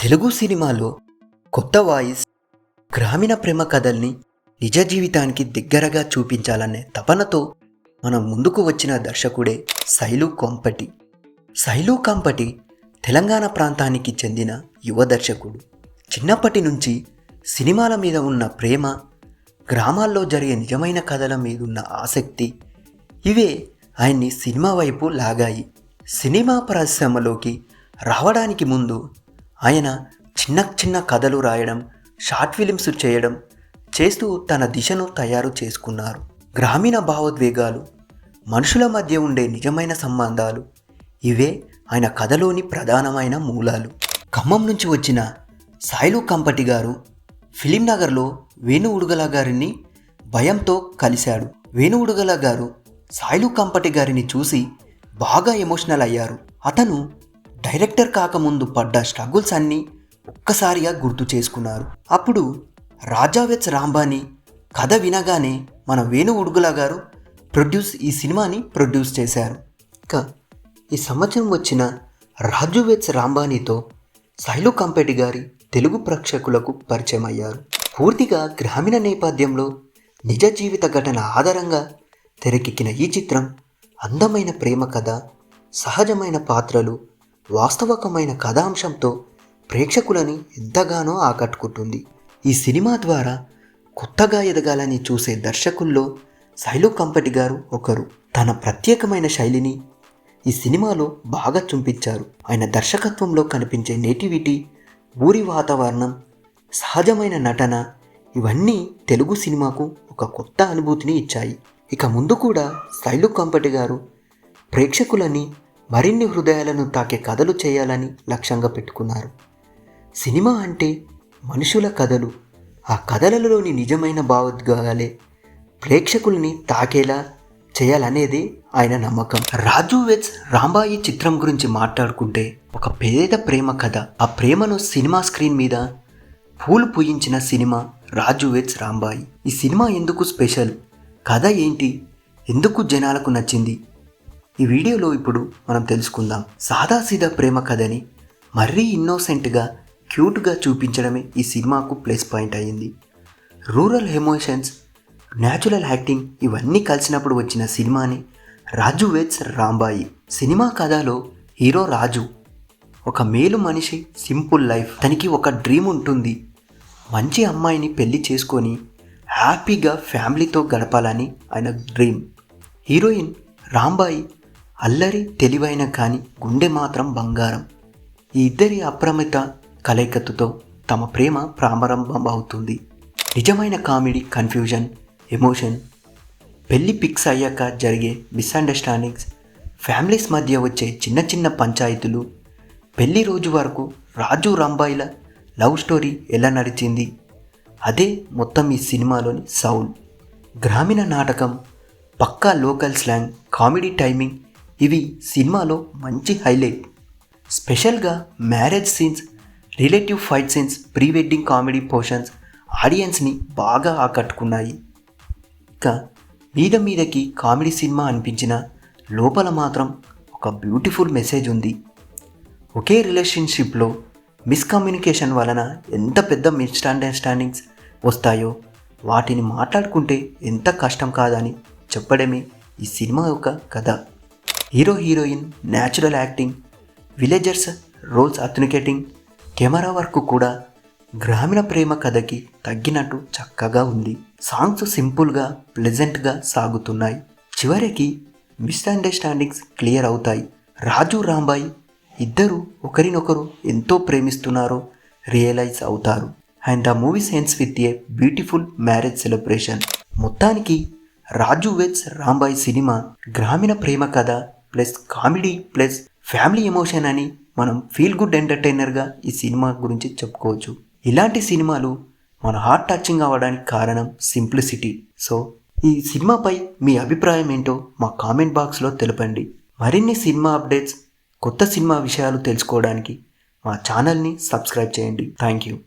తెలుగు సినిమాలో కొత్త వాయిస్ గ్రామీణ ప్రేమ కథల్ని నిజ జీవితానికి దగ్గరగా చూపించాలనే తపనతో మన ముందుకు వచ్చిన దర్శకుడే శైలు కొంపటి. శైలు కంపటి తెలంగాణ ప్రాంతానికి చెందిన యువ దర్శకుడు. చిన్నప్పటి నుంచి సినిమాల మీద ఉన్న ప్రేమ, గ్రామాల్లో జరిగే నిజమైన కథల మీద ఉన్న ఆసక్తి ఇవే ఆయన్ని సినిమా వైపు లాగాయి. సినిమా పరిశ్రమలోకి రావడానికి ముందు ఆయన చిన్న చిన్న కథలు రాయడం, షార్ట్ ఫిలిమ్స్ చేయడం చేస్తూ తన దిశను తయారు చేసుకున్నారు. గ్రామీణ భావోద్వేగాలు, మనుషుల మధ్య ఉండే నిజమైన సంబంధాలు ఇవే ఆయన కథలోని ప్రధానమైన మూలాలు. ఖమ్మం నుంచి వచ్చిన శైలు కంపటి గారు ఫిలిం నగర్లో వేణు ఉడుగల గారిని భయంతో కలిశాడు. వేణు ఉడుగల గారు శైలు కంపటి గారిని చూసి బాగా ఎమోషనల్ అయ్యారు. అతను డైరెక్టర్ కాకముందు పడ్డ స్ట్రగుల్స్ అన్నీ ఒక్కసారిగా గుర్తు చేసుకున్నారు. అప్పుడు రాజా వెడ్స్ రాంబాని కథ వినగానే మన వేణు ఉడుగుల గారు ఈ సినిమాని ప్రొడ్యూస్ చేశారు. ఇక ఈ సంవత్సరం వచ్చిన రాజు వెడ్స్ రాంబానీతో శైలు కంపటి గారి తెలుగు ప్రేక్షకులకు పరిచయం అయ్యారు. పూర్తిగా గ్రామీణ నేపథ్యంలో నిజ జీవిత ఘటన ఆధారంగా తెరకెక్కిన ఈ చిత్రం అందమైన ప్రేమ కథ, సహజమైన పాత్రలు, వాస్తవకమైన కథాంశంతో ప్రేక్షకులని ఎంతగానో ఆకట్టుకుంటుంది. ఈ సినిమా ద్వారా కొత్తగా ఎదగాలని చూసే దర్శకుల్లో శైలు కంపటి గారు ఒకరు. తన ప్రత్యేకమైన శైలిని ఈ సినిమాలో బాగా చూపించారు. ఆయన దర్శకత్వంలో కనిపించే నేటివిటీ, ఊరి వాతావరణం, సహజమైన నటన ఇవన్నీ తెలుగు సినిమాకు ఒక కొత్త అనుభూతిని ఇచ్చాయి. ఇక ముందు కూడా శైలు కంపటి గారు ప్రేక్షకులని మరిన్ని హృదయాలను తాకే కథలు చేయాలని లక్ష్యంగా పెట్టుకున్నారు. సినిమా అంటే మనుషుల కథలు, ఆ కథలలోని నిజమైన భావోద్వేగాలే ప్రేక్షకుల్ని తాకేలా చేయాలనేది ఆయన నమ్మకం. రాజు వెడ్స్ రాంబాయి చిత్రం గురించి మాట్లాడుకుంటే ఒక పేద ప్రేమ కథ. ఆ ప్రేమను సినిమా స్క్రీన్ మీద పూలు పూయించిన సినిమా రాజు వెడ్స్ రాంబాయి. ఈ సినిమా ఎందుకు స్పెషల్, కథ ఏంటి, ఎందుకు జనాలకు నచ్చింది, ఈ వీడియోలో ఇప్పుడు మనం తెలుసుకుందాం. సాదాసీదా ప్రేమ కథని మరీ ఇన్నోసెంట్గా, క్యూట్గా చూపించడమే ఈ సినిమాకు ప్లస్ పాయింట్ అయ్యింది. రూరల్ ఎమోషన్స్, న్యాచురల్ యాక్టింగ్ ఇవన్నీ కలిసినప్పుడు వచ్చిన సినిమాని రాజు వెడ్స్ రాంబాయి. సినిమా కథలో హీరో రాజు ఒక మేలు మనిషి, సింపుల్ లైఫ్. తనకి ఒక డ్రీమ్ ఉంటుంది, మంచి అమ్మాయిని పెళ్లి చేసుకొని హ్యాపీగా ఫ్యామిలీతో గడపాలని ఆయన డ్రీమ్. హీరోయిన్ రాంబాయి అల్లరి, తెలివైన కానీ గుండె మాత్రం బంగారం. ఈ ఇద్దరి అప్రమిత కలయికతో తమ ప్రేమ ప్రారంభం అవుతుంది. నిజమైన కామెడీ, కన్ఫ్యూజన్, ఎమోషన్, పెళ్లి ఫిక్స్ అయ్యాక జరిగే మిస్అండర్స్టాండింగ్స్, ఫ్యామిలీస్ మధ్య వచ్చే చిన్న చిన్న పంచాయతీలు, పెళ్లి రోజు వరకు రాజు రాంబాయిల లవ్ స్టోరీ ఎలా నడిచింది, అదే మొత్తం ఈ సినిమాలోని సౌల్. గ్రామీణ నాటకం, పక్కా లోకల్ స్లాంగ్, కామెడీ టైమింగ్ ఇవి సినిమాలో మంచి హైలైట్. స్పెషల్గా marriage scenes, relative fight scenes, pre wedding comedy portions ఆడియన్స్ని బాగా ఆకట్టుకున్నాయి. ఇంకా మీదకి కామెడీ సినిమా అనిపించిన లోపల మాత్రం ఒక బ్యూటిఫుల్ మెసేజ్ ఉంది. ఒకే రిలేషన్షిప్లో మిస్కమ్యూనికేషన్ వలన ఎంత పెద్ద మిస్అండర్స్టాండింగ్స్ వస్తాయో వాటిని మాట్లాడుకుంటే ఎంత కష్టం కాదని చెప్పడమే ఈ సినిమా యొక్క కథ. Hero heroine natural acting, villagers roles authenticating, camera work కూడా గ్రామీణ ప్రేమ కథకి తగ్గినట్టు చక్కగా ఉంది. సాంగ్స్ సింపుల్గా, ప్లెజెంట్గా సాగుతున్నాయి. చివరికి మిస్అండర్స్టాండింగ్స్ క్లియర్ అవుతాయి. రాజు రాంబాయి ఇద్దరు ఒకరినొకరు ఎంతో ప్రేమిస్తున్నారో రియలైజ్ అవుతారు. And the movie ends with a beautiful marriage celebration. మొత్తానికి రాజు వెడ్స్ రాంబాయి సినిమా గ్రామీణ ప్రేమ కథ plus comedy plus family emotion అని మనం ఫీల్ గుడ్ ఎంటర్టైనర్గా ఈ సినిమా గురించి చెప్పుకోవచ్చు. ఇలాంటి సినిమాలు మన హార్ట్ టచింగ్ అవ్వడానికి కారణం సింప్లిసిటీ. సో ఈ సినిమాపై మీ అభిప్రాయం ఏంటో మా కామెంట్ బాక్స్లో తెలపండి. మరిన్ని సినిమా అప్డేట్స్, కొత్త సినిమా విషయాలు తెలుసుకోవడానికి మా ఛానల్ని సబ్స్క్రైబ్ చేయండి. Thank you.